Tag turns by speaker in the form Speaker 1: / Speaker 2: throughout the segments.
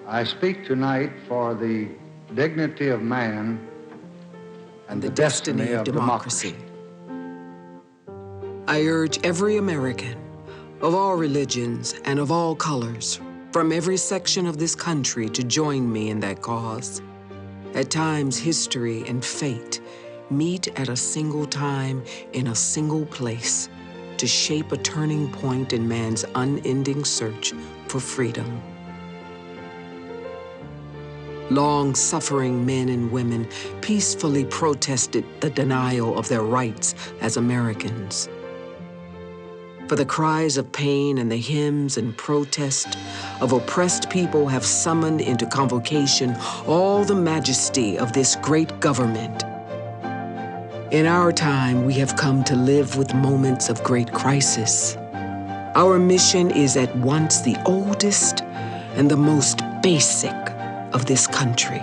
Speaker 1: I speak tonight for the dignity of man and the destiny of democracy.
Speaker 2: I urge every American, of all religions and of all colors, from every section of this country to join me in that cause. At times, history and fate meet at a single time in a single place to shape a turning point in man's unending search for freedom. Long-suffering men and women peacefully protested the denial of their rights as Americans. For the cries of pain and the hymns and protest of oppressed people have summoned into convocation all the majesty of this great government. In our time, we have come to live with moments of great crisis. Our mission is at once the oldest and the most basic of this country.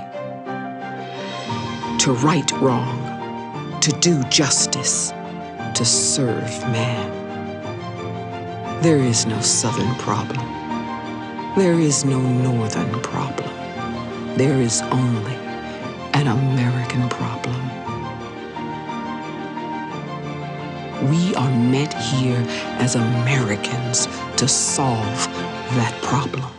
Speaker 2: To right wrong, to do justice, to serve man. There is no Southern problem. There is no Northern problem. There is only an American problem. We are met here as Americans to solve that problem.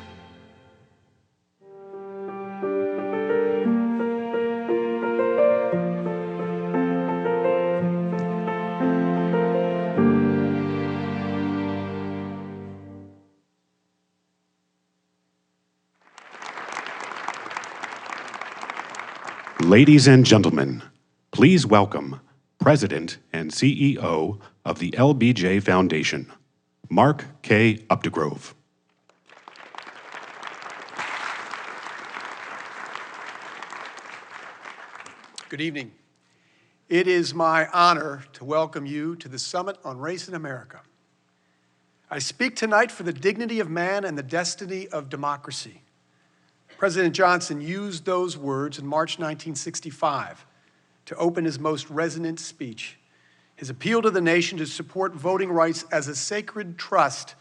Speaker 3: Ladies and gentlemen, please welcome President and CEO of the LBJ Foundation, Mark K. Updegrove.
Speaker 4: Good evening. It is my honor to welcome you to the Summit on Race in America. I speak tonight for the dignity of man and the destiny of democracy. President Johnson used those words in March 1965 to open his most resonant speech, his appeal to the nation to support voting rights as a sacred trust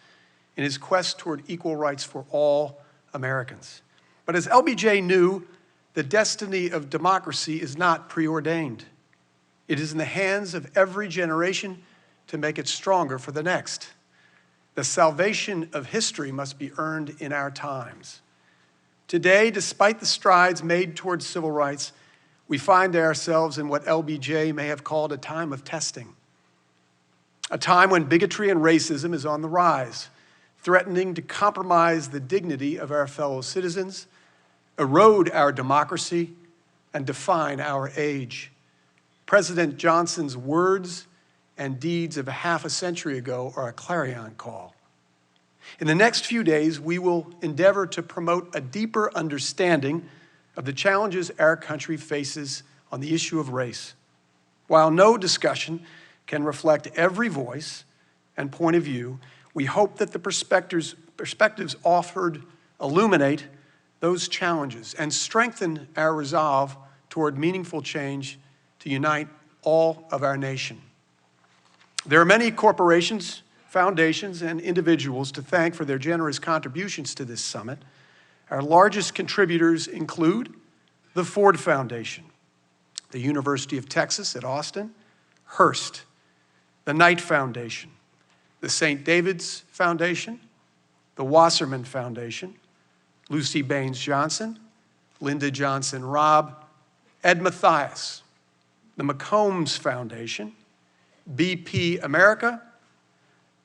Speaker 4: in his quest toward equal rights for all Americans. But as LBJ knew, the destiny of democracy is not preordained. It is in the hands of every generation to make it stronger for the next. The salvation of history must be earned in our times. Today, despite the strides made towards civil rights, we find ourselves in what LBJ may have called a time of testing. A time when bigotry and racism is on the rise, threatening to compromise the dignity of our fellow citizens, erode our democracy, and define our age. President Johnson's words and deeds of half a century ago are a clarion call. In the next few days, we will endeavor to promote a deeper understanding of the challenges our country faces on the issue of race. While no discussion can reflect every voice and point of view, we hope that the perspectives offered illuminate those challenges and strengthen our resolve toward meaningful change to unite all of our nation. There are many corporations, foundations, and individuals to thank for their generous contributions to this summit. Our largest contributors include the Ford Foundation, the University of Texas at Austin, Hearst, the Knight Foundation, the St. David's Foundation, the Wasserman Foundation, Lucy Baines Johnson, Linda Johnson Robb, Ed Mathias, the McCombs Foundation, BP America,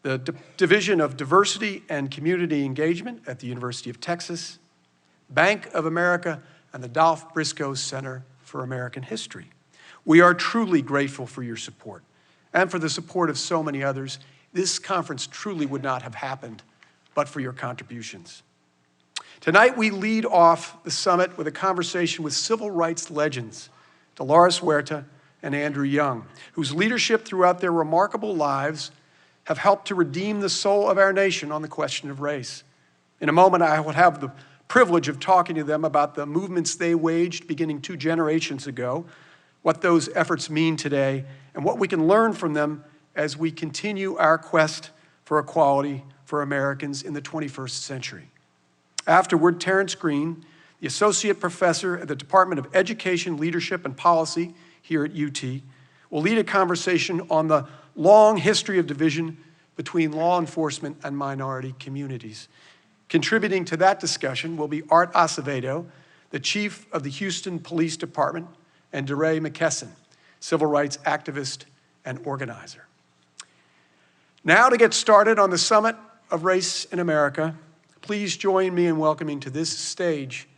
Speaker 4: the Division of Diversity and Community Engagement at the University of Texas, Bank of America, and the Dolph Briscoe Center for American History. We are truly grateful for your support and for the support of so many others. This conference truly would not have happened but for your contributions. Tonight, we lead off the summit with a conversation with civil rights legends, Dolores Huerta and Andrew Young, whose leadership throughout their remarkable lives have helped to redeem the soul of our nation on the question of race. In a moment, I will have the privilege of talking to them about the movements they waged beginning 2 generations ago, what those efforts mean today, and what we can learn from them as we continue our quest for equality for Americans in the 21st century. Afterward, Terrence Green, the Associate Professor at the Department of Education, Leadership, and Policy here at UT, will lead a conversation on the long history of division between law enforcement and minority communities. Contributing to that discussion will be Art Acevedo, the Chief of the Houston Police Department, and DeRay McKesson, civil rights activist and organizer. Now to get started on the Summit of Race in America, please join me in welcoming to this stage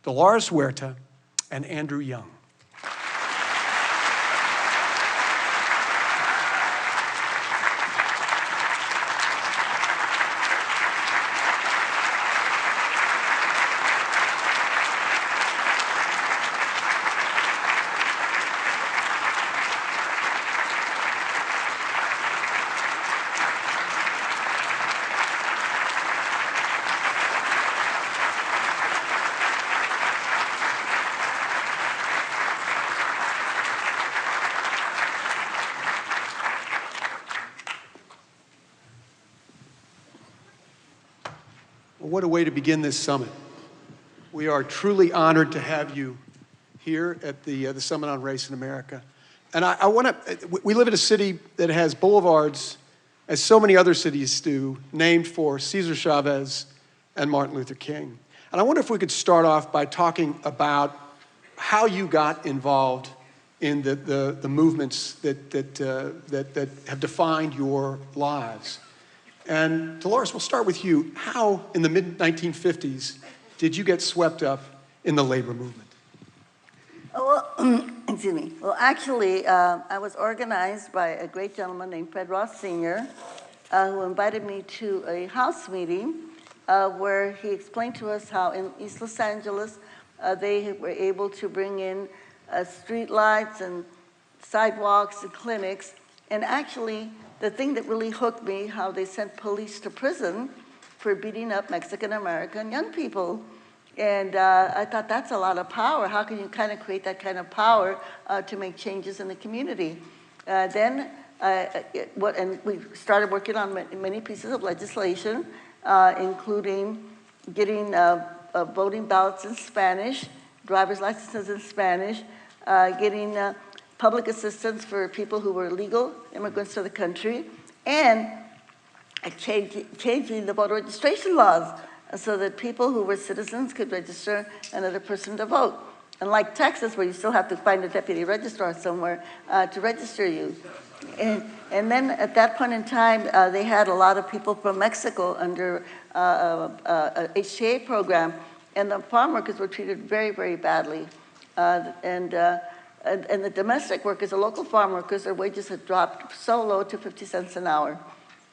Speaker 4: Dolores Huerta and Andrew Young. What a way to begin this summit. We are truly honored to have you here at the Summit on Race in America. And we live in a city that has boulevards, as so many other cities do, named for Cesar Chavez and Martin Luther King. And I wonder if we could start off by talking about how you got involved in the movements that have defined your lives. And Dolores, we'll start with you. How, in the mid-1950s, did you get swept up in the labor movement?
Speaker 5: Well, excuse me. Well, actually, I was organized by a great gentleman named Fred Ross Sr., who invited me to a house meeting where he explained to us how in East Los Angeles, they were able to bring in street lights and sidewalks and clinics, and actually, the thing that really hooked me, how they sent police to prison for beating up Mexican-American young people. And I thought that's a lot of power. How can you kind of create that kind of power to make changes in the community? And we started working on many pieces of legislation, including getting voting ballots in Spanish, driver's licenses in Spanish, getting public assistance for people who were legal immigrants to the country, and changing the voter registration laws so that people who were citizens could register another person to vote. Unlike Texas, where you still have to find a deputy registrar somewhere to register you. And then at that point in time, they had a lot of people from Mexico under a HTA program, and the farm workers were treated very, very badly. And the domestic workers, the local farm workers, their wages had dropped so low to 50 cents an hour.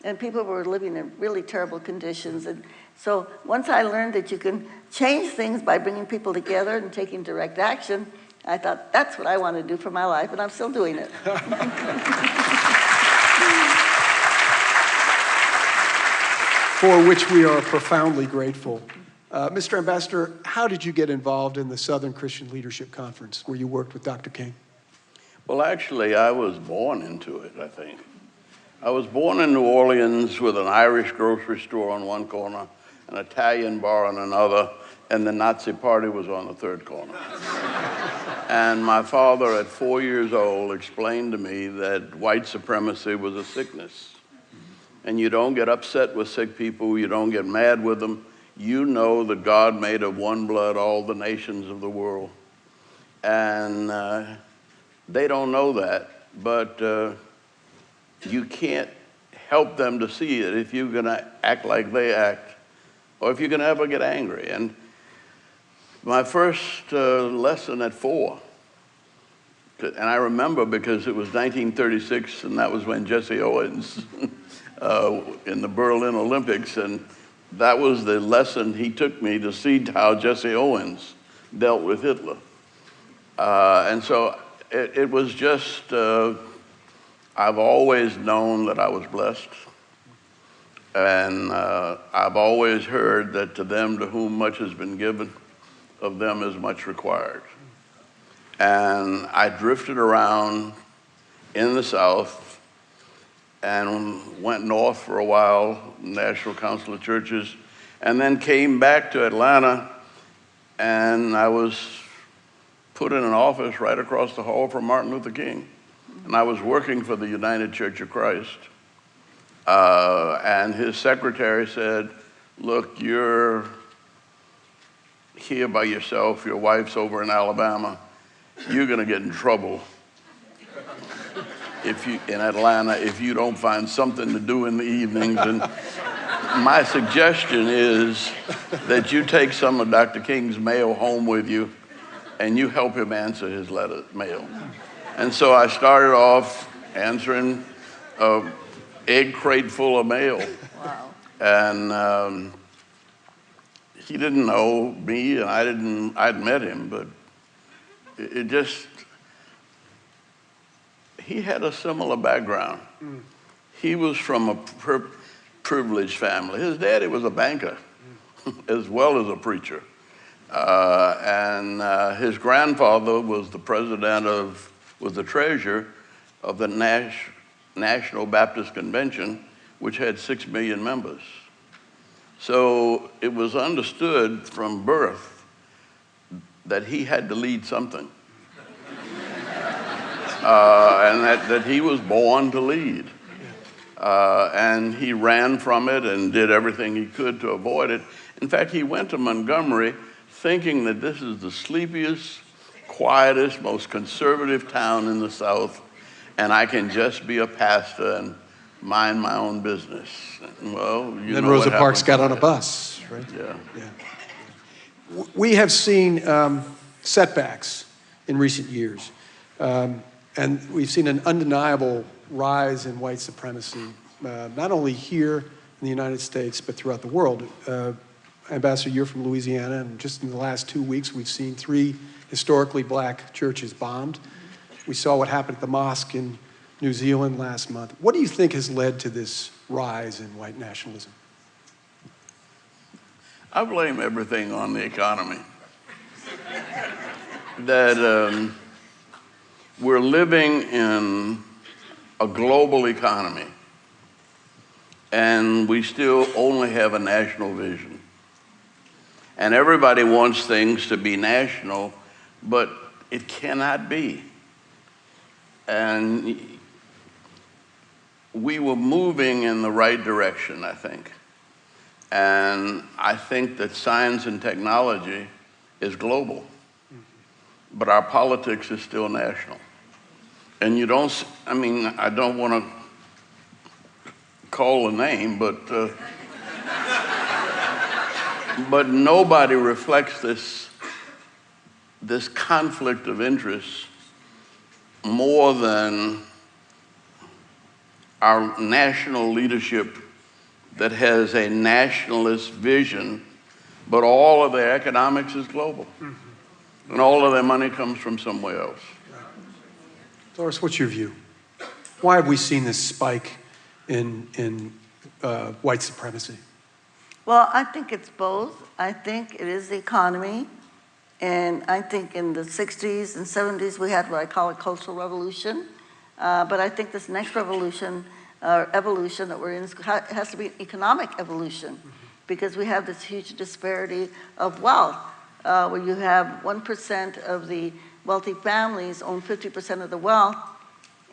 Speaker 5: And people were living in really terrible conditions. And so once I learned that you can change things by bringing people together and taking direct action, I thought, that's what I want to do for my life, and I'm still doing it.
Speaker 4: For which we are profoundly grateful. Mr. Ambassador, how did you get involved in the Southern Christian Leadership Conference where you worked with Dr. King?
Speaker 6: Well, actually, I was born into it, I think. I was born in New Orleans with an Irish grocery store on one corner, an Italian bar on another, and the Nazi party was on the third corner. And my father, at 4 years old, explained to me that white supremacy was a sickness. And you don't get upset with sick people, you don't get mad with them. You know that God made of one blood all the nations of the world. And they don't know that, but you can't help them to see it if you're gonna act like they act, or if you're gonna ever get angry. And my first lesson at 4, and I remember because it was 1936, and that was when Jesse Owens in the Berlin Olympics, and that was the lesson he took me to see how Jesse Owens dealt with Hitler. And so it was just, I've always known that I was blessed. And I've always heard that to them to whom much has been given, of them is much required. And I drifted around in the South and went north for a while, National Council of Churches, and then came back to Atlanta, and I was put in an office right across the hall from Martin Luther King. And I was working for the United Church of Christ. And his secretary said, look, you're here by yourself, your wife's over in Alabama, you're gonna get in trouble in Atlanta if you don't find something to do in the evenings. And my suggestion is that you take some of Dr. King's mail home with you and you help him answer his mail. And so I started off answering an egg crate full of mail.
Speaker 5: Wow.
Speaker 6: And he didn't know me, and I'd met him, but it just, he had a similar background. He was from a privileged family. His daddy was a banker as well as a preacher. And his grandfather was the treasurer of the National Baptist Convention, which had 6 million members. So it was understood from birth that he had to lead something. And that he was born to lead. And he ran from it and did everything he could to avoid it. In fact, he went to Montgomery thinking that this is the sleepiest, quietest, most conservative town in the South, and I can just be a pastor and mind my own business. Well, you
Speaker 4: then
Speaker 6: know
Speaker 4: Rosa
Speaker 6: what
Speaker 4: Parks got
Speaker 6: happened
Speaker 4: on a bus, right?
Speaker 6: Yeah.
Speaker 4: We have seen setbacks in recent years, and we've seen an undeniable rise in white supremacy, not only here in the United States, but throughout the world. Ambassador, you're from Louisiana, and just in the last 2 weeks, we've seen 3 historically black churches bombed. We saw what happened at the mosque in New Zealand last month. What do you think has led to this rise in white nationalism?
Speaker 6: I blame everything on the economy. That we're living in a global economy, and we still only have a national vision. And everybody wants things to be national, but it cannot be. And we were moving in the right direction, I think. And I think that science and technology is global, but our politics is still national. And you don't, I mean, I don't want to call a name, but nobody reflects this conflict of interest more than our national leadership that has a nationalist vision, but all of their economics is global. And all of their money comes from somewhere else.
Speaker 4: Dolores, what's your view? Why have we seen this spike in white supremacy?
Speaker 5: Well, I think it's both. I think it is the economy. And I think in the 60s and 70s, we had what I call a cultural revolution. But I think this next revolution, evolution that we're in, has to be an economic evolution, because we have this huge disparity of wealth, where you have 1% of the wealthy families own 50% of the wealth,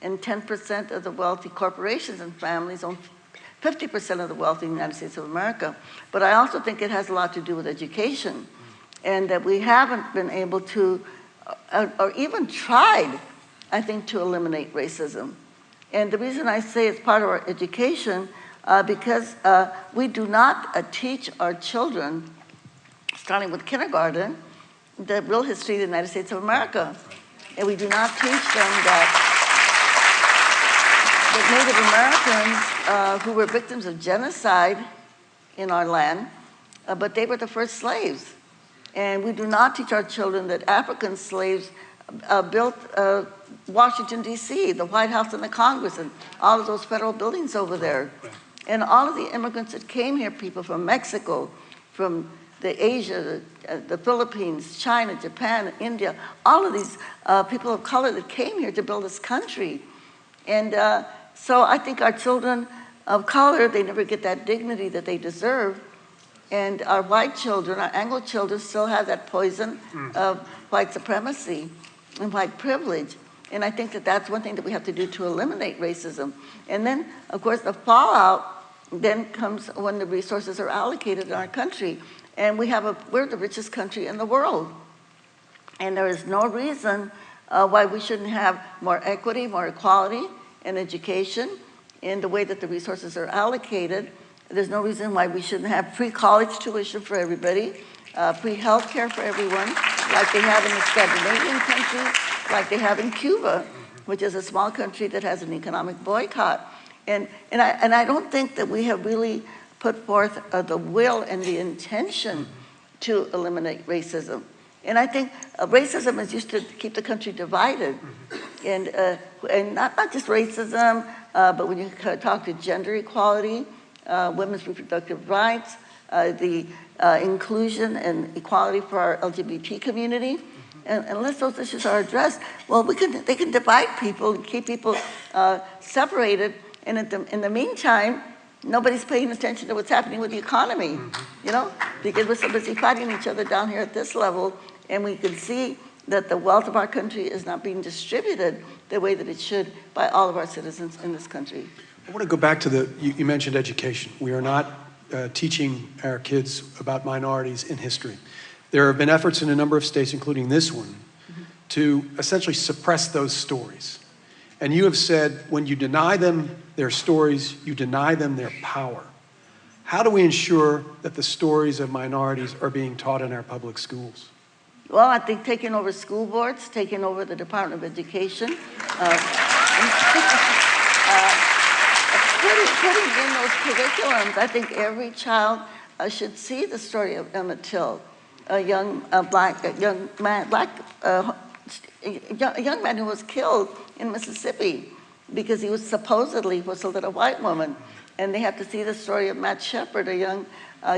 Speaker 5: and 10% of the wealthy corporations and families own 50% of the wealth in the United States of America. But I also think it has a lot to do with education, and that we haven't been able to, or even tried, I think, to eliminate racism. And the reason I say it's part of our education, because we do not teach our children, starting with kindergarten, the real history of the United States of America. And we do not teach them that Native Americans who were victims of genocide in our land, but they were the first slaves. And we do not teach our children that African slaves built Washington, D.C., the White House and the Congress, and all of those federal buildings over there. And all of the immigrants that came here, people from Mexico, from the Asia, the Philippines, China, Japan, India, all of these people of color that came here to build this country. And so I think our children of color, they never get that dignity that they deserve. And our white children, our Anglo children, still have that poison of white supremacy and white privilege. And I think that that's one thing that we have to do to eliminate racism. And then, of course, the fallout then comes when the resources are allocated in our country. And we're the richest country in the world. And there is no reason why we shouldn't have more equity, more equality in education, in the way that the resources are allocated. There's no reason why we shouldn't have free college tuition for everybody, free health care for everyone, like they have in the Scandinavian countries, like they have in Cuba, which is a small country that has an economic boycott. And I don't think that we have really put forth the will and the intention to eliminate racism. And I think racism is used to keep the country divided. And not just racism, but when you talk to gender equality, women's reproductive rights, the inclusion and equality for our LGBT community, and unless those issues are addressed, well, they can divide people and keep people separated. And in the meantime, nobody's paying attention to what's happening with the economy, you know, because we're so busy fighting each other down here at this level, and we can see that the wealth of our country is not being distributed the way that it should by all of our citizens in this country.
Speaker 4: I want to go back to you mentioned education. We are not teaching our kids about minorities in history. There have been efforts in a number of states, including this one, to essentially suppress those stories. And you have said when you deny them their stories, you deny them their power. How do we ensure that the stories of minorities are being taught in our public schools?
Speaker 5: Well, I think taking over school boards, taking over the Department of Education, putting in those curriculums. I think every child should see the story of Emmett Till, a young man who was killed in Mississippi because he was supposedly whistled at a white woman. And they have to see the story of Matt Shepard, a young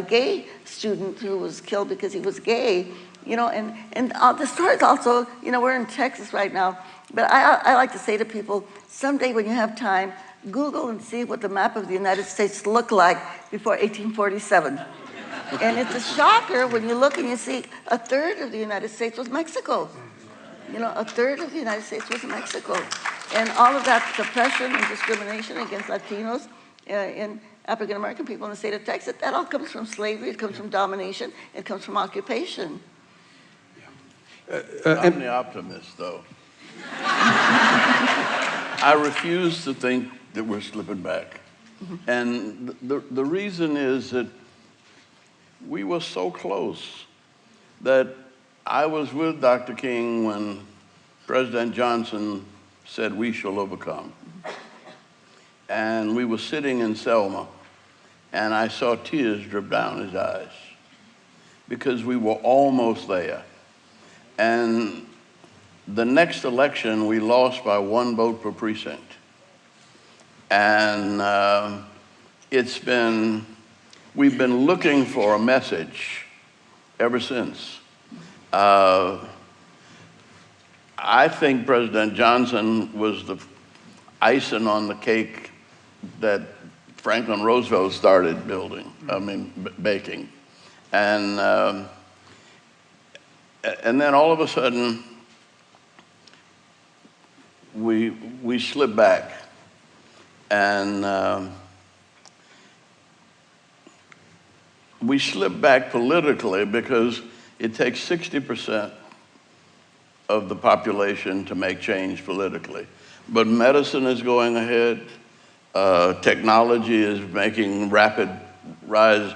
Speaker 5: gay student who was killed because he was gay. You know, and the stories also, you know, we're in Texas right now, but I like to say to people, someday when you have time, Google and see what the map of the United States looked like before 1847. And it's a shocker when you look and you see a third of the United States was Mexico. You know, a third of the United States was Mexico. And all of that suppression and discrimination against Latinos and African American people in the state of Texas, that all comes from slavery, it comes from domination, it comes from occupation.
Speaker 6: I'm the optimist, though. I refuse to think that we're slipping back. And the reason is that we were so close that I was with Dr. King when President Johnson said, "We shall overcome." And we were sitting in Selma, and I saw tears drip down his eyes because we were almost there. And the next election, we lost by 1 vote per precinct. And we've been looking for a message ever since. I think President Johnson was the icing on the cake that Franklin Roosevelt started baking. And then all of a sudden, we slipped back. And we slipped back politically because it takes 60% of the population to make change politically. But medicine is going ahead. Technology is making rapid rise.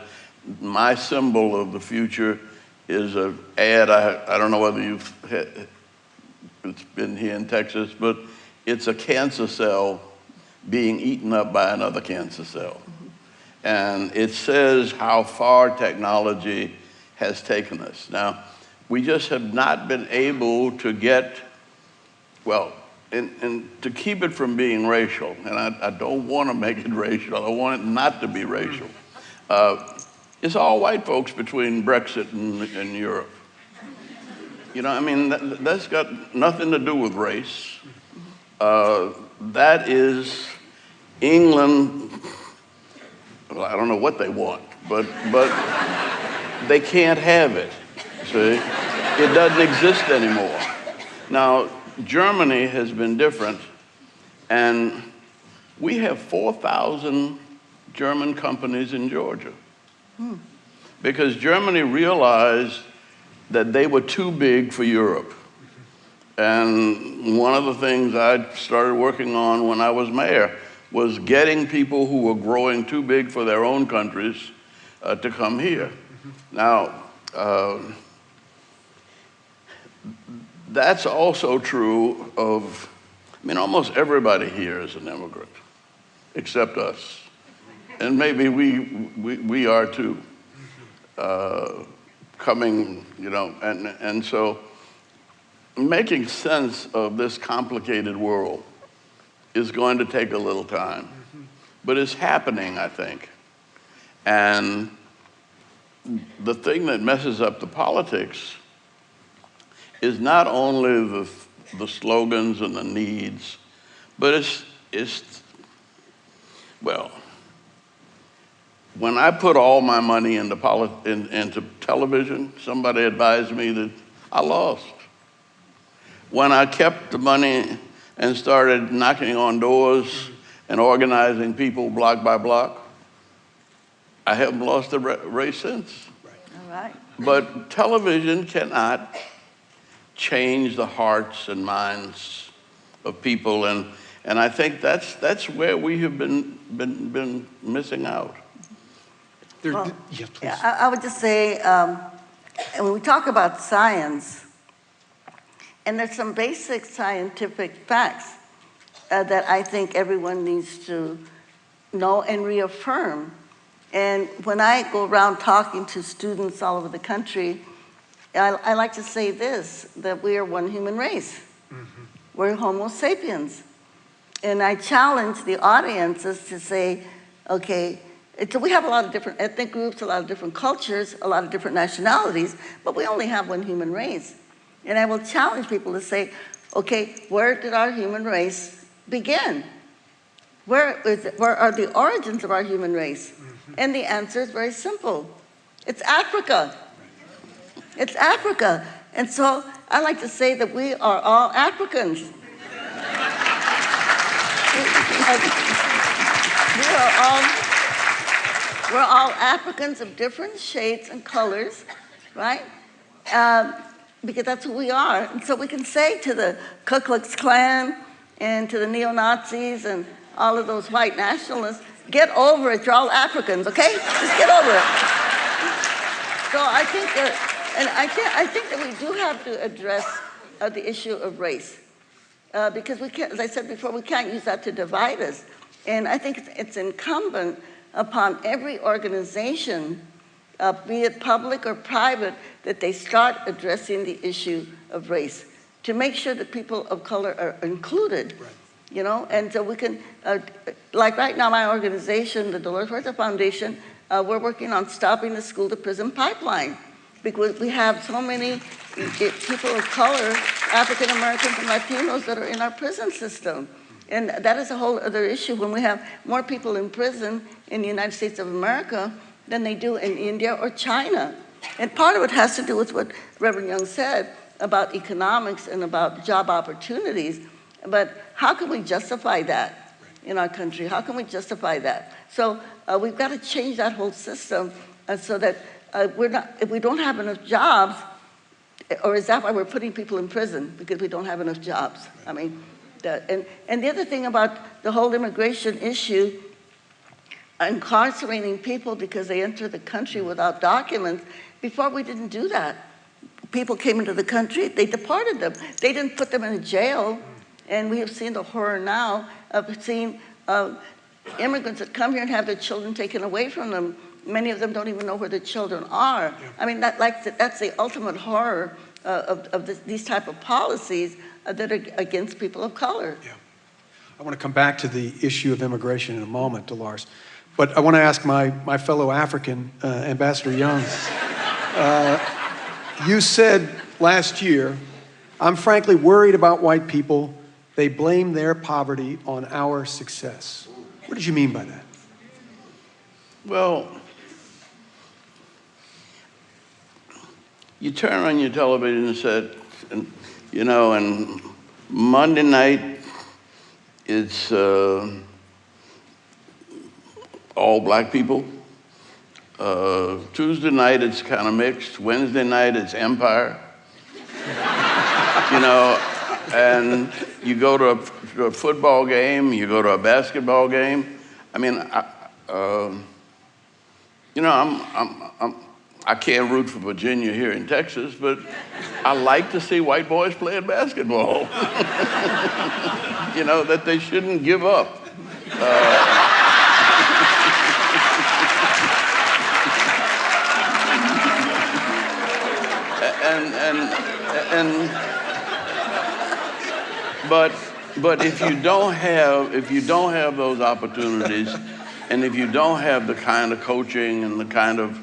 Speaker 6: My symbol of the future is an ad. I don't know whether it's been here in Texas, but it's a cancer cell being eaten up by another cancer cell. And it says how far technology has taken us. Now, we just have not been able to get, well, and to keep it from being racial, and I don't want to make it racial, I want it not to be racial. It's all white folks between Brexit and Europe. You know, I mean, that's got nothing to do with race. That is England. Well, I don't know what they want, but they can't have it, see? It doesn't exist anymore. Now, Germany has been different, and we have 4,000 German companies in Georgia. Because Germany realized that they were too big for Europe. And one of the things I started working on when I was mayor was getting people who were growing too big for their own countries to come here. Now, that's also true of, I mean, almost everybody here is an immigrant, except us. And maybe we are too, coming, you know, and so making sense of this complicated world is going to take a little time, but it's happening, I think. And the thing that messes up the politics is not only the slogans and the needs, but it's well, when I put all my money into television, somebody advised me that I lost. When I kept the money and started knocking on doors and organizing people block by block, I haven't lost the race since.
Speaker 5: All right.
Speaker 6: But television cannot change the hearts and minds of people, and I think that's where we have been missing out.
Speaker 4: Yeah, please.
Speaker 5: Yeah, I would just say, when we talk about science, and there's some basic scientific facts that I think everyone needs to know and reaffirm. And when I go around talking to students all over the country, I like to say this, that we are one human race. We're Homo sapiens. And I challenge the audiences to say, okay, we have a lot of different ethnic groups, a lot of different cultures, a lot of different nationalities, but we only have one human race. And I will challenge people to say, okay, where did our human race begin? Where are the origins of our human race? And the answer is very simple. It's Africa. It's Africa. And so I like to say that we are all Africans. We're all Africans of different shades and colors, right? Because that's who we are. And so we can say to the Ku Klux Klan and to the neo-Nazis and all of those white nationalists, get over it, you're all Africans, okay? Just get over it. So I think that we do have to address the issue of race. Because we can't, as I said before, we can't use that to divide us. And I think it's incumbent upon every organization, be it public or private, that they start addressing the issue of race to make sure that people of color are included. Right. You know, and so we can, like right now, my organization, the Dolores Huerta Foundation, we're working on stopping the school-to-prison pipeline because we have so many people of color, African Americans and Latinos, that are in our prison system. And that is a whole other issue when we have more people in prison in the United States of America than they do in India or China. And part of it has to do with what Reverend Young said about economics and about job opportunities. But how can we justify that in our country? How can we justify that? So we've got to change that whole system so that if we don't have enough jobs, or is that why we're putting people in prison? Because we don't have enough jobs. I mean, and the other thing about the whole immigration issue, incarcerating people because they enter the country without documents, before we didn't do that. People came into the country, they deported them. They didn't put them in a jail. And we have seen the horror now of seeing immigrants that come here and have their children taken away from them. Many of them don't even know where their children are. Yeah. I mean, that's the ultimate horror of these type of policies that are against people of color.
Speaker 4: Yeah. I want to come back to the issue of immigration in a moment, Dolores. But I want to ask my fellow African, Ambassador Young. You said last year, I'm frankly worried about white people. They blame their poverty on our success. What did you mean by that?
Speaker 6: Well, you turn on your television and said, and Monday night it's all black people. Tuesday night it's kind of mixed. Wednesday night it's Empire. And you go to a football game, you go to a basketball game. I mean, I can't root for Virginia here in Texas, but I like to see white boys playing basketball. That they shouldn't give up. But if you don't have those opportunities, and if you don't have the kind of coaching and the kind of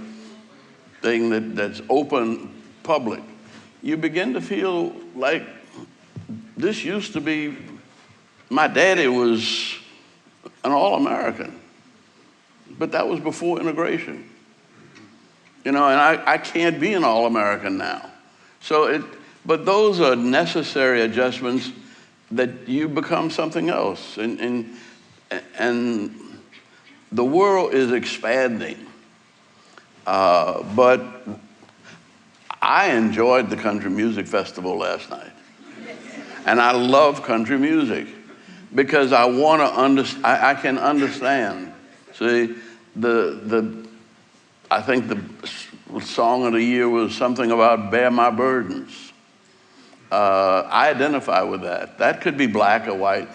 Speaker 6: thing that's open, public, you begin to feel like this used to be, my daddy was an All-American, but that was before integration. And I can't be an All-American now. But those are necessary adjustments that you become something else. And the world is expanding. But I enjoyed the Country Music Festival last night. And I love country music because I want to I can understand. See, I think the song of the year was something about bear my burdens. I identify with that. That could be black or white.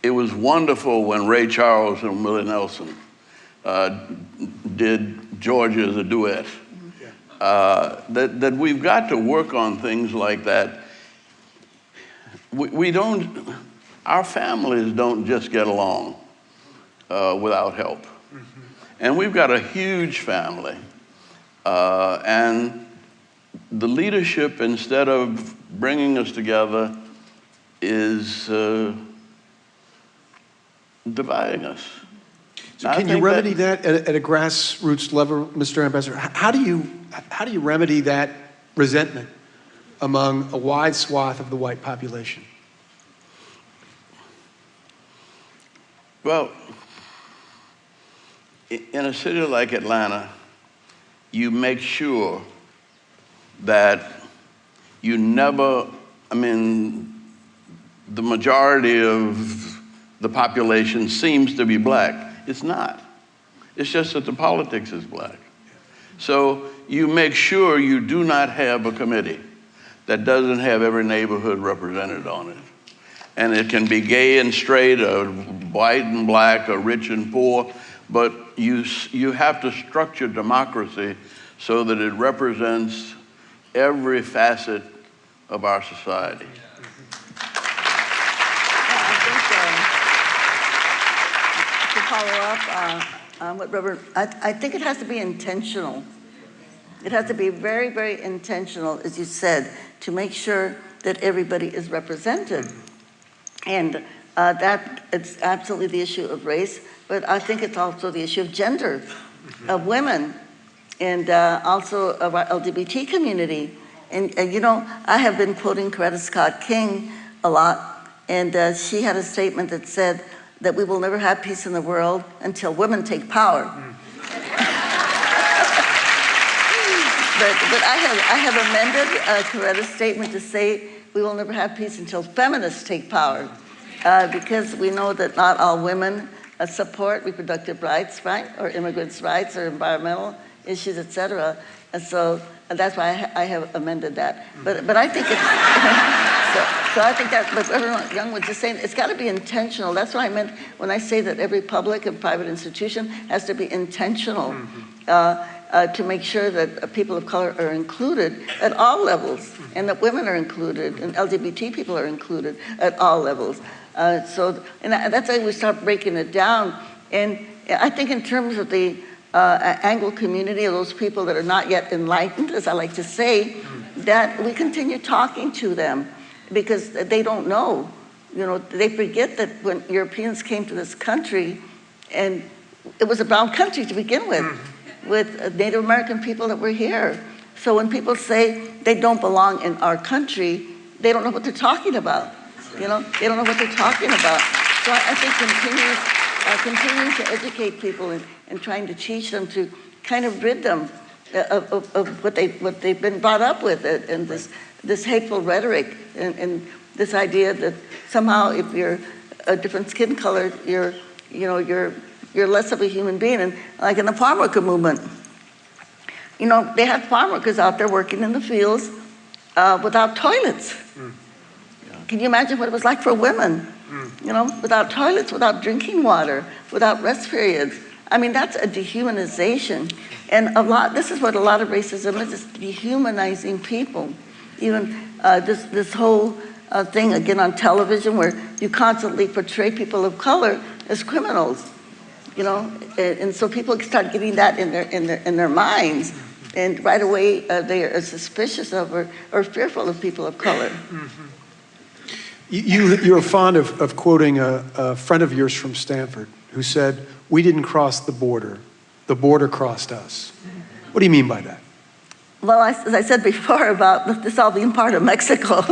Speaker 6: It was wonderful when Ray Charles and Willie Nelson did Georgia as a duet. That we've got to work on things like that. Our families don't just get along without help. And we've got a huge family. And the leadership, instead of bringing us together, is dividing us.
Speaker 4: So can you remedy that at a grassroots level, Mr. Ambassador? How do you remedy that resentment among a wide swath of the white population?
Speaker 6: Well, in a city like Atlanta, you make sure that you never, the majority of the population seems to be black. It's not. It's just that the politics is black. So you make sure you do not have a committee that doesn't have every neighborhood represented on it. And it can be gay and straight, or white and black, or rich and poor, but you have to structure democracy so that it represents every facet of our society.
Speaker 5: To follow up on what Reverend, I think it has to be intentional. It has to be very, very intentional, as you said, to make sure that everybody is represented. And that it's absolutely the issue of race, but I think it's also the issue of gender, of women, and also of our LGBT community. And I have been quoting Coretta Scott King a lot, and she had a statement that said that we will never have peace in the world until women take power. But I have amended Coretta's statement to say we will never have peace until feminists take power, because we know that not all women support reproductive rights, right, or immigrants' rights, or environmental issues, et cetera. And so that's why I have amended that. But I think it's, so I think that, but everyone Young was just saying, it's got to be intentional. That's what I meant when I say that every public and private institution has to be intentional. To make sure that people of color are included at all levels, and that women are included, and LGBT people are included at all levels. That's why we start breaking it down. And I think in terms of the Anglo community, those people that are not yet enlightened, as I like to say, that we continue talking to them because they don't know. They forget that when Europeans came to this country, and it was a brown country to begin with Native American people that were here. So when people say they don't belong in our country, they don't know what they're talking about. You know, they don't know what they're talking about. So I think continuing to educate people and trying to teach them to kind of rid them of what they've been brought up with, and this hateful rhetoric, and this idea that somehow if you're a different skin color, you're less of a human being. And like in the farm worker movement, you know, they had farm workers out there working in the fields without toilets. Can you imagine what it was like for women? You know, without toilets, without drinking water, without rest periods. I mean, that's a dehumanization. And this is what a lot of racism is, it's dehumanizing people. Even this whole thing, again, on television, where you constantly portray people of color as criminals, you know? And so people start getting that in their minds, and right away they are suspicious of or fearful of people of color.
Speaker 4: You're fond of quoting a friend of yours from Stanford who said, "We didn't cross the border crossed us." What do you mean by that?
Speaker 5: Well, as I said before about this all being part of Mexico,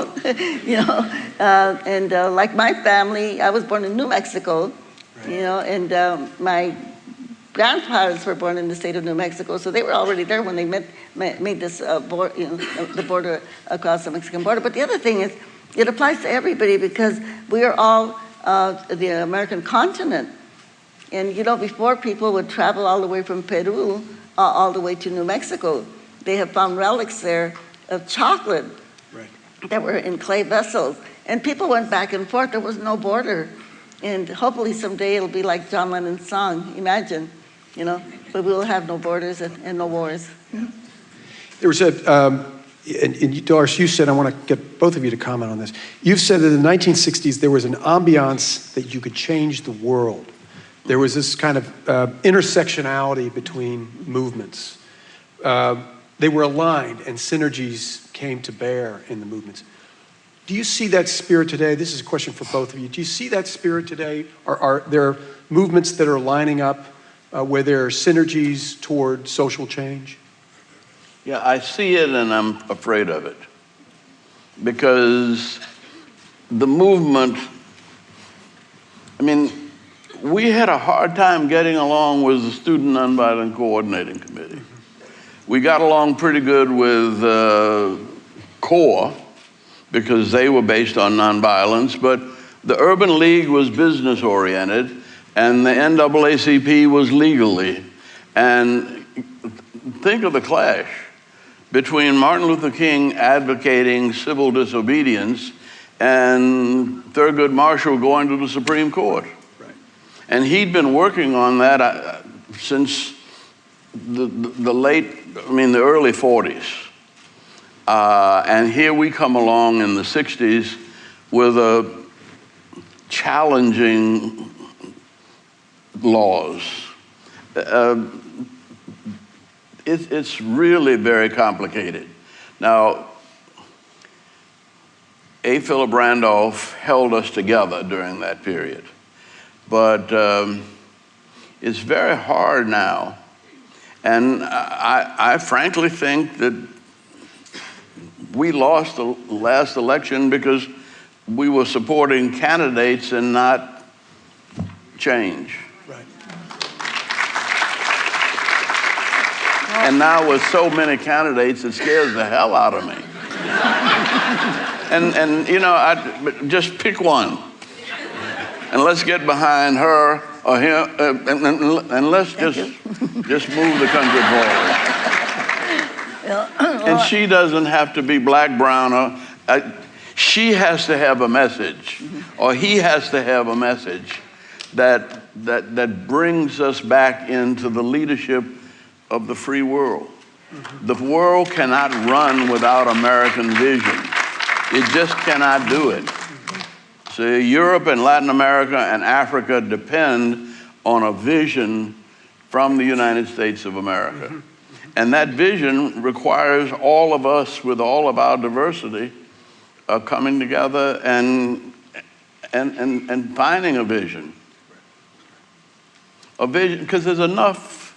Speaker 5: you know, and like my family, I was born in New Mexico, you know, and my grandparents were born in the state of New Mexico, so they were already there when they made this the border across the Mexican border. But the other thing is, it applies to everybody because we are all the American continent. And you know, before people would travel all the way from Peru all the way to New Mexico, they have found relics there of chocolate that were in clay vessels. And people went back and forth, there was no border. And hopefully someday it'll be like John Lennon's song, Imagine, you know, but we will have no borders and no wars.
Speaker 4: There was and Doris, you said, I want to get both of you to comment on this. You've said that in the 1960s, there was an ambiance that you could change the world. There was this kind of intersectionality between movements. They were aligned and synergies came to bear in the movements. Do you see that spirit today? This is a question for both of you. Do you see that spirit today? Are there movements that are lining up where there are synergies toward social change?
Speaker 6: Yeah, I see it and I'm afraid of it. Because the movement, I mean, we had a hard time getting along with the Student Nonviolent Coordinating Committee. We got along pretty good with CORE because they were based on nonviolence, but the Urban League was business oriented and the NAACP was legally. And think of the clash between Martin Luther King advocating civil disobedience and Thurgood Marshall going to the Supreme Court.
Speaker 4: Right.
Speaker 6: And he'd been working on that since the early 40s. And here we come along in the 60s with a challenging laws. It's really very complicated. Now, A. Philip Randolph held us together during that period. But it's very hard now. And I frankly think that we lost the last election because we were supporting candidates and not change.
Speaker 4: Right.
Speaker 6: And now with so many candidates, it scares the hell out of me. and you know, just pick one. And let's get behind her or him, and let's just move the country forward. And she doesn't have to be black, brown, or she has to have a message, or he has to have a message that brings us back into the leadership of the free world. The world cannot run without American vision. It just cannot do it. So Europe and Latin America and Africa depend on a vision from the United States of America. And that vision requires all of us with all of our diversity coming together and finding a vision. A vision, because there's enough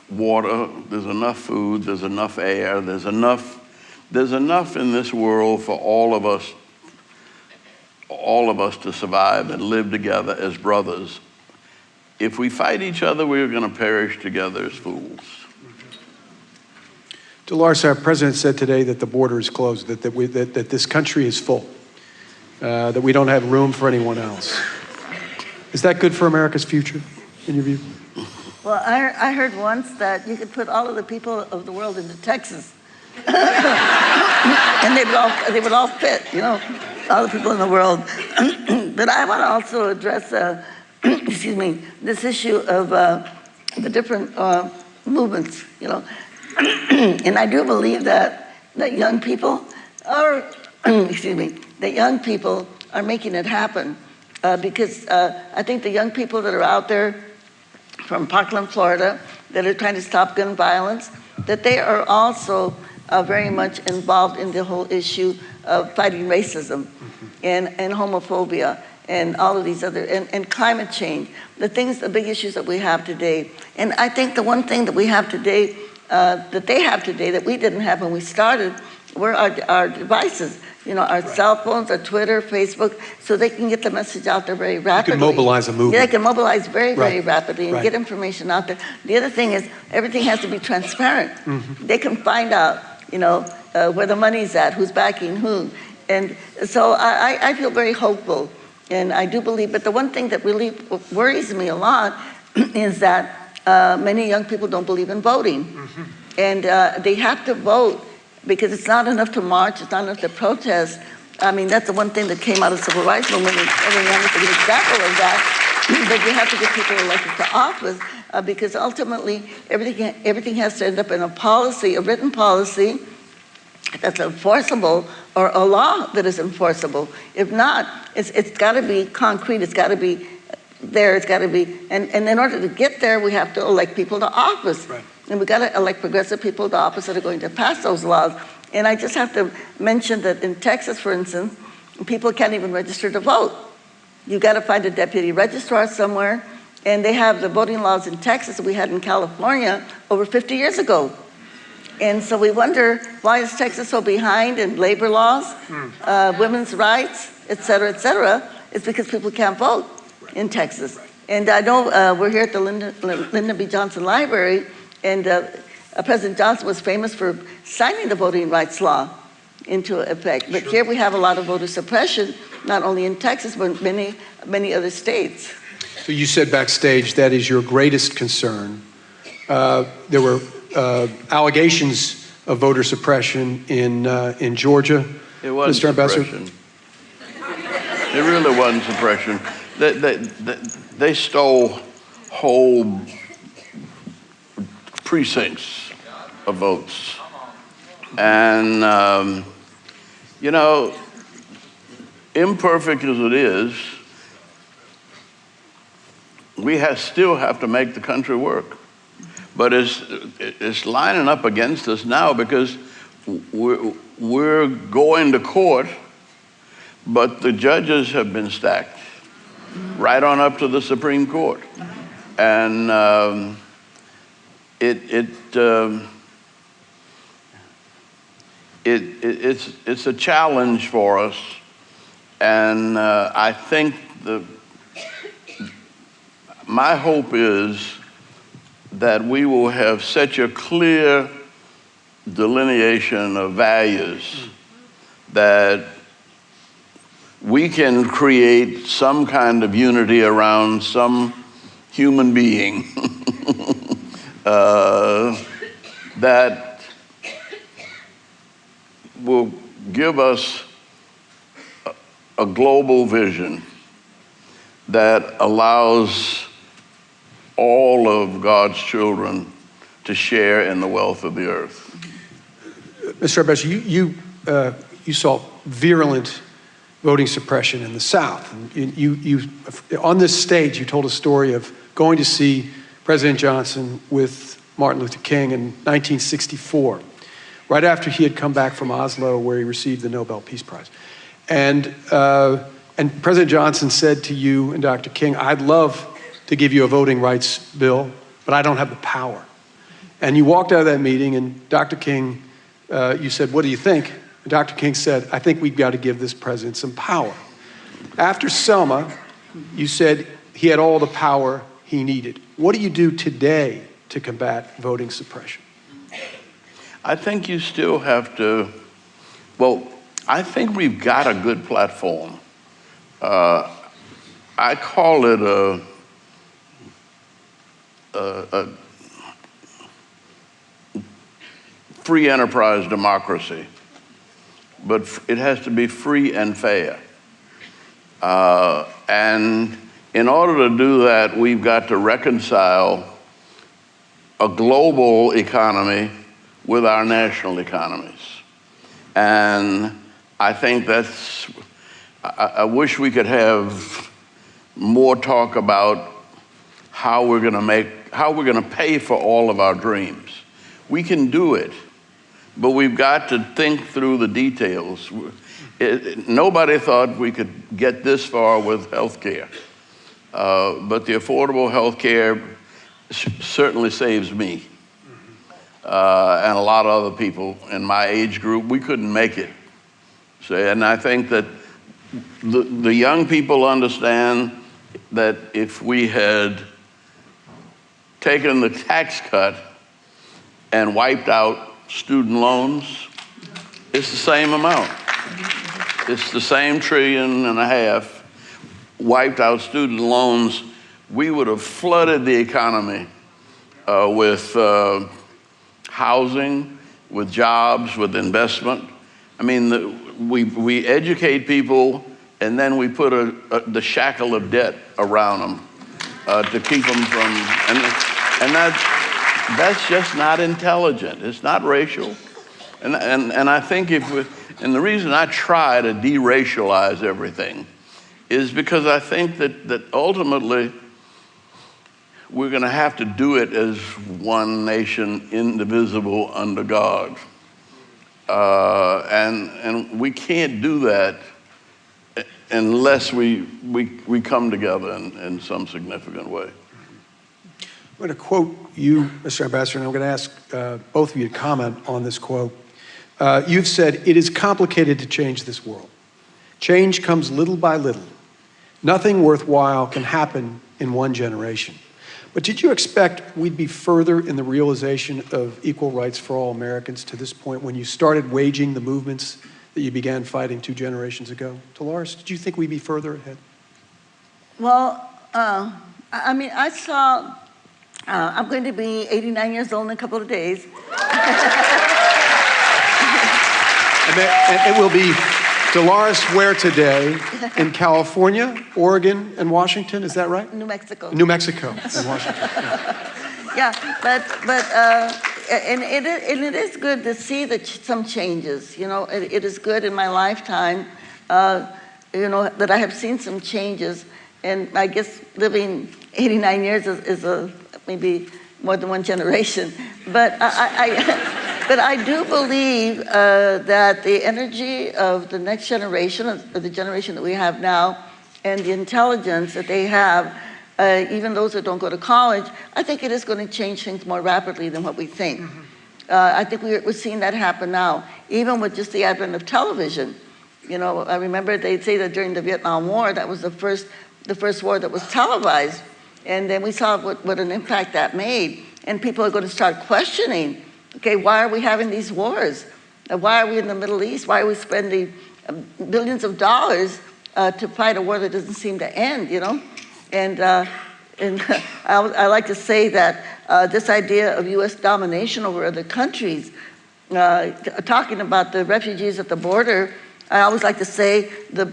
Speaker 6: water, there's enough food, there's enough air, there's enough in this world for all of us to survive and live together as brothers. If we fight each other, we're going to perish together as fools.
Speaker 4: Dolores, our president said today that the border is closed, that this country is full, that we don't have room for anyone else. Is that good for America's future, in your view?
Speaker 5: Well, I heard once that you could put all of the people of the world into Texas, and they would all fit, you know, all the people in the world. But I want to also address, excuse me, this issue of the different movements, you know. And I do believe that young people are, excuse me, that young people are making it happen, because I think the young people that are out there from Parkland, Florida, that are trying to stop gun violence, that they are also very much involved in the whole issue of fighting racism and homophobia and all of these other, and climate change, the big issues that we have today. And I think the one thing that we have today, that they have today, that we didn't have when we started, were our devices. You know, our cell phones, our Twitter, Facebook, so they can get the message out there very rapidly.
Speaker 4: You can mobilize a movement.
Speaker 5: Yeah, they can mobilize very, very rapidly and
Speaker 4: Right.
Speaker 5: get information out there. The other thing is everything has to be transparent. They can find out, you know, where the money's at, who's backing who. And so I feel very hopeful, and I do believe, but the one thing that really worries me a lot is that many young people don't believe in voting. And they have to vote, because it's not enough to march, it's not enough to protest. I mean, that's the one thing that came out of the civil rights movement, and everyone is a good example of that. But you have to get people elected to office, because ultimately everything has to end up in a policy, a written policy that's enforceable, or a law that is enforceable. If not, it's got to be concrete, it's got to be there, it's got to be, and in order to get there, we have to elect people to office.
Speaker 4: Right.
Speaker 5: And we got to elect progressive people to office that are going to pass those laws. And I just have to mention that in Texas, for instance, people can't even register to vote. You've got to find a deputy registrar somewhere, and they have the voting laws in Texas that we had in California over 50 years ago. And so we wonder, why is Texas so behind in labor laws, women's rights, et cetera, et cetera? It's because people can't vote in Texas. And I know we're here at the Lyndon B. Johnson Library, and President Johnson was famous for signing the voting rights law into effect. But here we have a lot of voter suppression, not only in Texas, but many, many other states.
Speaker 4: So you said backstage that is your greatest concern. There were allegations of voter suppression in Georgia.
Speaker 6: It wasn't
Speaker 4: Mr. Ambassador.
Speaker 6: suppression. It really wasn't suppression. They stole whole precincts of votes. And, you know, imperfect as it is, we still have to make the country work. But it's lining up against us now, because we're going to court, but the judges have been stacked right on up to the Supreme Court. And it's a challenge for us, and I think my hope is that we will have such a clear delineation of values that we can create some kind of unity around some human being that will give us a global vision that allows all of God's children to share in the wealth of the earth.
Speaker 4: Mr. Ambassador, you saw virulent voting suppression in the South. And you on this stage, you told a story of going to see President Johnson with Martin Luther King in 1964, right after he had come back from Oslo, where he received the Nobel Peace Prize. And President Johnson said to you and Dr. King, "I'd love to give you a voting rights bill, but I don't have the power." And you walked out of that meeting, and Dr. King, you said, what do you think? And Dr. King said, I think we've got to give this president some power. After Selma, you said he had all the power he needed. What do you do today to combat voting suppression?
Speaker 6: I think you still have to, well, I think we've got a good platform. I call it a free enterprise democracy, but it has to be free and fair. And in order to do that, we've got to reconcile a global economy with our national economies. And I think I wish we could have more talk about how we're gonna pay for all of our dreams. We can do it, but we've got to think through the details. Nobody thought we could get this far with health care, but the affordable health care certainly saves me and a lot of other people in my age group. We couldn't make it. So, and I think that the young people understand that if we had taken the tax cut and wiped out student loans, it's the same amount. It's the same $1.5 trillion wiped out student loans. We would have flooded the economy with housing, with jobs, with investment. I mean, we educate people, and then we put the shackle of debt around them to keep them from, and that's just not intelligent. It's not racial. And I think and the reason I try to deracialize everything is because I think that ultimately we're going to have to do it as one nation, indivisible under God. And we can't do that unless we come together in some significant way.
Speaker 4: I'm going to quote you, Mr. Ambassador, and I'm going to ask both of you to comment on this quote. You've said, "It is complicated to change this world. Change comes little by little. Nothing worthwhile can happen in one generation." But did you expect we'd be further in the realization of equal rights for all Americans to this point when you started waging the movements that you began fighting 2 generations ago? Dolores, did you think we'd be further ahead?
Speaker 5: Well, I mean, I saw, I'm going to be 89 years old in a couple of days.
Speaker 4: And it will be Dolores Huerta Day in California, Oregon, and Washington. Is that right?
Speaker 5: New Mexico.
Speaker 4: New Mexico and Washington.
Speaker 5: Yeah, and it is good to see some changes. You know, it is good in my lifetime, you know, that I have seen some changes. And I guess living 89 years is maybe more than one generation. But I do believe that the energy of the next generation, of the generation that we have now, and the intelligence that they have, even those that don't go to college, I think it is going to change things more rapidly than what we think. I think we're seeing that happen now, even with just the advent of television. You know, I remember they'd say that during the Vietnam War, that was the first war that was televised. And then we saw what an impact that made. And people are going to start questioning, okay, why are we having these wars? Why are we in the Middle East? Why are we spending billions of dollars to fight a war that doesn't seem to end, you know? And I like to say that this idea of U.S. domination over other countries, talking about the refugees at the border, I always like to say the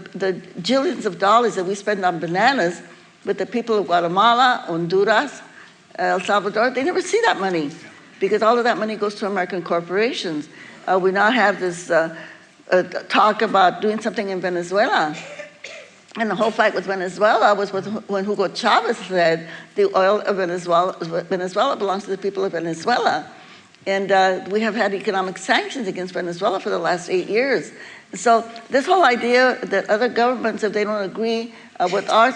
Speaker 5: jillions of dollars that we spend on bananas with the people of Guatemala, Honduras, El Salvador, they never see that money because all of that money goes to American corporations. We now have this talk about doing something in Venezuela. And the whole fight with Venezuela was when Hugo Chavez said the oil of Venezuela belongs to the people of Venezuela. And we have had economic sanctions against Venezuela for the last 8 years. So this whole idea that other governments, if they don't agree with our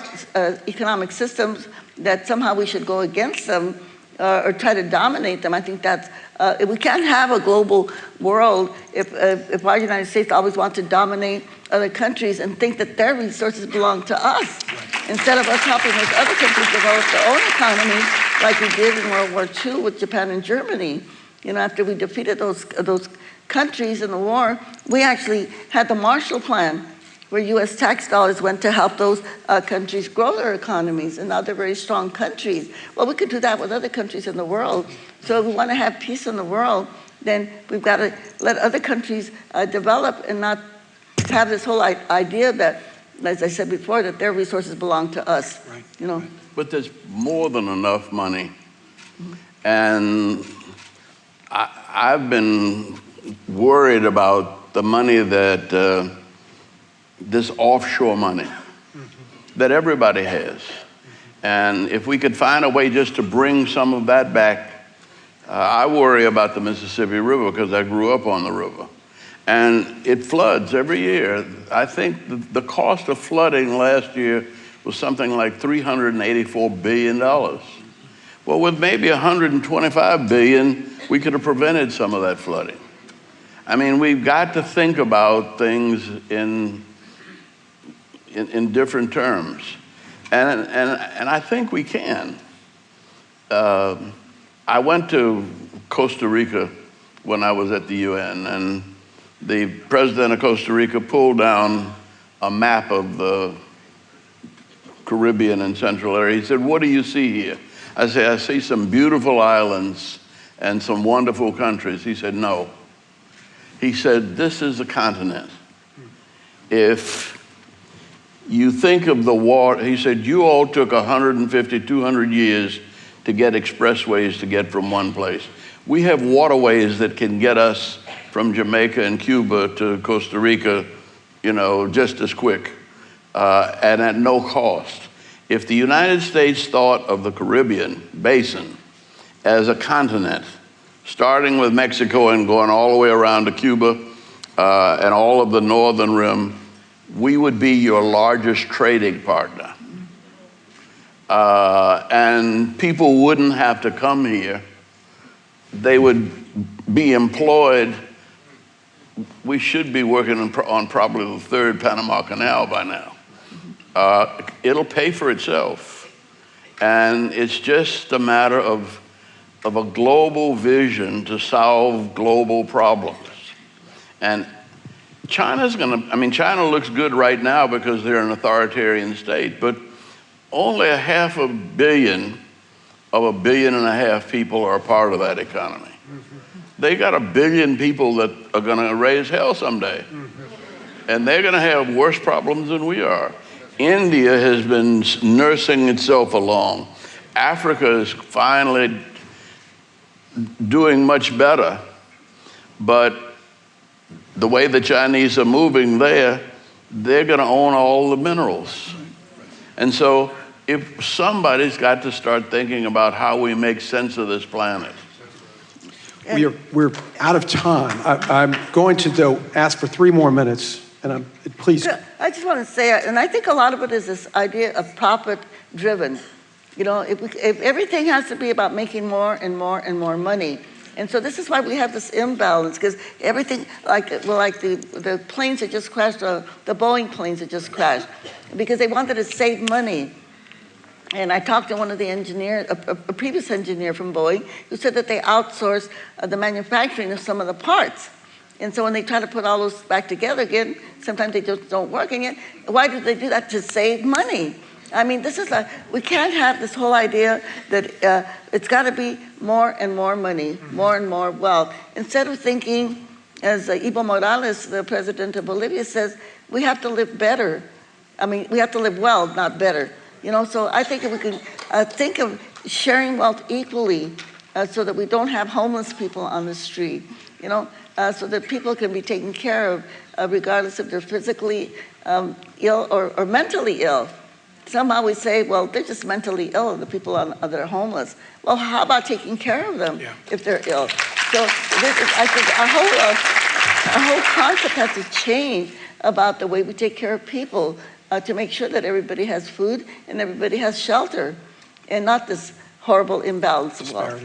Speaker 5: economic systems, that somehow we should go against them, or try to dominate them. I think that's, we can't have a global world if our United States always wants to dominate other countries and think that their resources belong to us, instead of us helping those other countries develop their own economy, like we did in World War II with Japan and Germany. You know, after we defeated those countries in the war, we actually had the Marshall Plan, where US tax dollars went to help those countries grow their economies, and now they're very strong countries. Well, we could do that with other countries in the world. So if we want to have peace in the world, then we've got to let other countries develop and not have this whole idea that, as I said before, that their resources belong to us.
Speaker 4: Right.
Speaker 5: You know.
Speaker 6: But there's more than enough money. And I've been worried about the money that, this offshore money that everybody has. And if we could find a way just to bring some of that back, I worry about the Mississippi River because I grew up on the river. And it floods every year. I think the cost of flooding last year was something like $384 billion. Well, with maybe $125 billion, we could have prevented some of that flooding. I mean, we've got to think about things in different terms. And I think we can. I went to Costa Rica when I was at the UN, and the president of Costa Rica pulled down a map of the Caribbean and Central area. He said, "What do you see here?" I said, "I see some beautiful islands and some wonderful countries." He said, "No." He said, "This is a continent. If you think of the water," he said, "you all took 150, 200 years to get expressways to get from one place. We have waterways that can get us from Jamaica and Cuba to Costa Rica, you know, just as quick, and at no cost." If the United States thought of the Caribbean basin as a continent, starting with Mexico and going all the way around to Cuba and all of the northern rim, we would be your largest trading partner. And people wouldn't have to come here. They would be employed. We should be working on probably the third Panama Canal by now. It'll pay for itself. And it's just a matter of a global vision to solve global problems. And China's China looks good right now because they're an authoritarian state, but only 500 million of 1.5 billion people are a part of that economy. They got 1 billion people that are gonna raise hell someday. And they're gonna have worse problems than we are. India has been nursing itself along. Africa is finally doing much better, but the way the Chinese are moving there, they're gonna own all the minerals. And so if somebody's got to start thinking about how we make sense of this planet.
Speaker 4: We're out of time. I'm going to, though, ask for 3 more minutes, and please.
Speaker 5: I just want to say, and I think a lot of it is this idea of profit-driven. You know, if everything has to be about making more and more and more money. And so this is why we have this imbalance, because everything, like the planes that just crashed, the Boeing planes that just crashed, because they wanted to save money. And I talked to one of the engineers, a previous engineer from Boeing, who said that they outsourced the manufacturing of some of the parts. And so when they try to put all those back together again, sometimes they just don't work again. Why do they do that? To save money. I mean, we can't have this whole idea that it's got to be more and more money, more and more wealth. Instead of thinking, as Evo Morales, the president of Bolivia, says, we have to live better. I mean, we have to live well, not better. You know, so I think if we can think of sharing wealth equally so that we don't have homeless people on the street, you know, so that people can be taken care of regardless if they're physically ill or mentally ill. Somehow we say, well, they're just mentally ill, the people that are homeless. Well, how about taking care of them if they're ill? So I think our whole concept has to change about the way we take care of people to make sure that everybody has food and everybody has shelter, and not this horrible imbalance of wealth.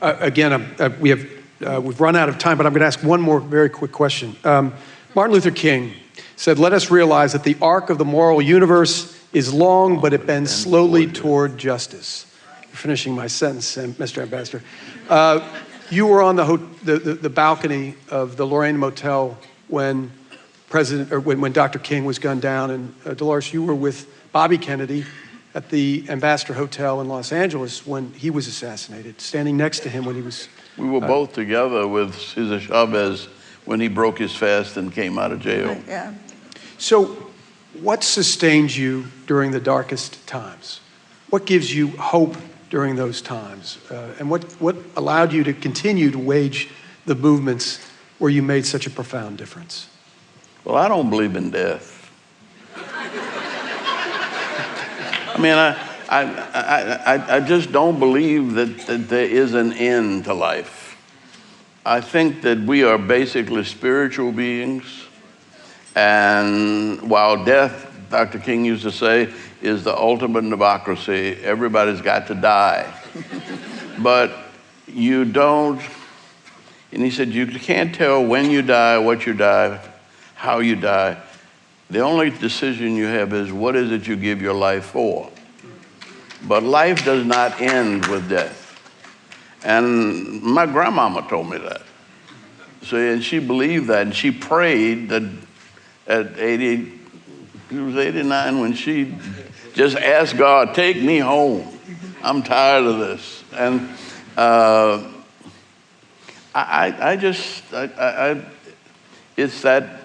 Speaker 4: Again, we've run out of time, but I'm going to ask one more very quick question. Martin Luther King said, "Let us realize that the arc of the moral universe is long, but it bends slowly toward justice." You're finishing my sentence, Mr. Ambassador. You were on the balcony of the Lorraine Motel when when Dr. King was gunned down, and Dolores, you were with Bobby Kennedy at the Ambassador Hotel in Los Angeles when he was assassinated, standing next to him when he was...
Speaker 6: We were both together with Cesar Chavez when he broke his fast and came out of jail.
Speaker 5: Yeah.
Speaker 4: So what sustains you during the darkest times? What gives you hope during those times? And what allowed you to continue to wage the movements where you made such a profound difference?
Speaker 6: Well, I don't believe in death. I mean, I just don't believe that there is an end to life. I think that we are basically spiritual beings, and while death, Dr. King used to say, is the ultimate democracy, everybody's got to die. But you don't, and he said, you can't tell when you die, what you die, how you die. The only decision you have is what is it you give your life for. But life does not end with death. And my grandmama told me that. So, and she believed that, and she prayed that at 80, she was 89 when she just asked God, take me home. I'm tired of this. And it's that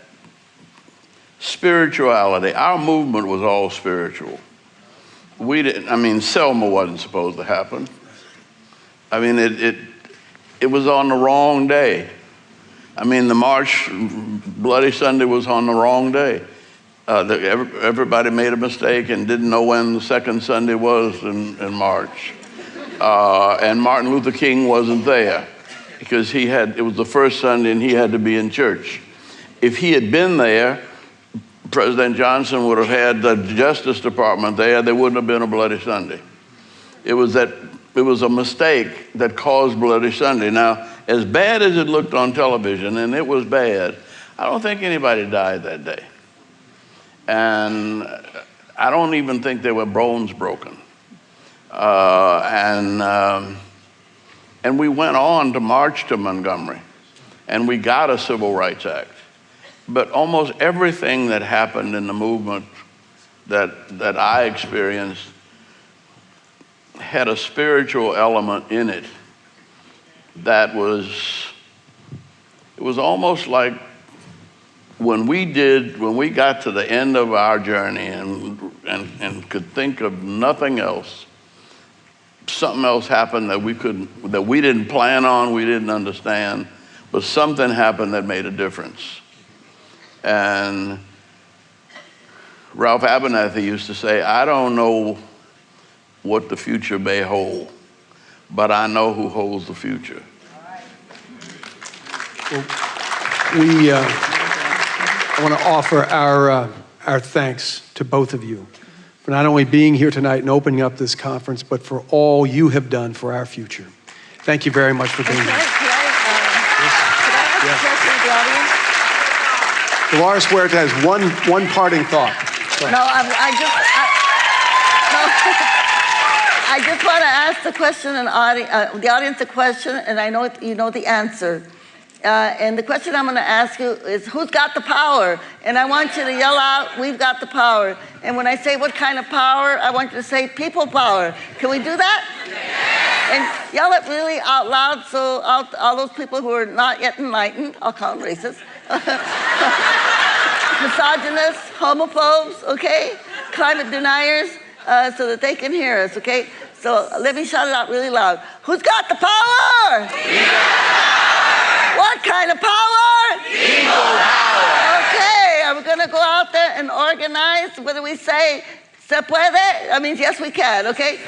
Speaker 6: spirituality. Our movement was all spiritual. We didn't, I mean, Selma wasn't supposed to happen. I mean, it was on the wrong day. I mean, the March, Bloody Sunday was on the wrong day. Everybody made a mistake and didn't know when the second Sunday was in March. And Martin Luther King wasn't there because it was the first Sunday and he had to be in church. If he had been there, President Johnson would have had the Justice Department there wouldn't have been a Bloody Sunday. It was a mistake that caused Bloody Sunday. Now, as bad as it looked on television, and it was bad, I don't think anybody died that day. And I don't even think there were bones broken. And we went on to march to Montgomery, and we got a Civil Rights Act. But almost everything that happened in the movement that I experienced had a spiritual element in it that it was almost like when we got to the end of our journey and could think of nothing else, something else happened that we didn't plan on, we didn't understand, but something happened that made a difference. And Ralph Abernathy used to say, I don't know what the future may hold, but I know who holds the future.
Speaker 4: Well, I want to offer our thanks to both of you for not only being here tonight and opening up this conference, but for all you have done for our future. Thank you very much for being here.
Speaker 5: Could I ask a question of the audience?
Speaker 4: Dolores Huerta has one parting thought.
Speaker 5: No, I just want to ask the question, the audience a question, and I know you know the answer. And the question I'm going to ask you is, who's got the power? And I want you to yell out, we've got the power. And when I say what kind of power, I want you to say people power. Can we do that? And yell it really out loud so all those people who are not yet enlightened, I'll call them racist, misogynists, homophobes, okay? Climate deniers, so that they can hear us, okay? So let me shout it out really loud. Who's got the power? What kind of power? People power. Okay, are we gonna go out there and organize? What do we say? Se puede? That means yes, we can, okay?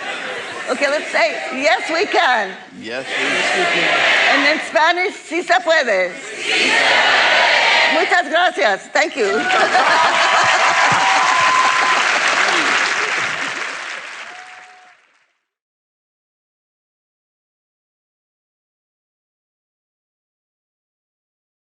Speaker 5: Okay, let's say, yes, we can.
Speaker 6: Yes, we can.
Speaker 5: And in Spanish, sí se puede. Sí se puede. Muchas gracias. Thank you.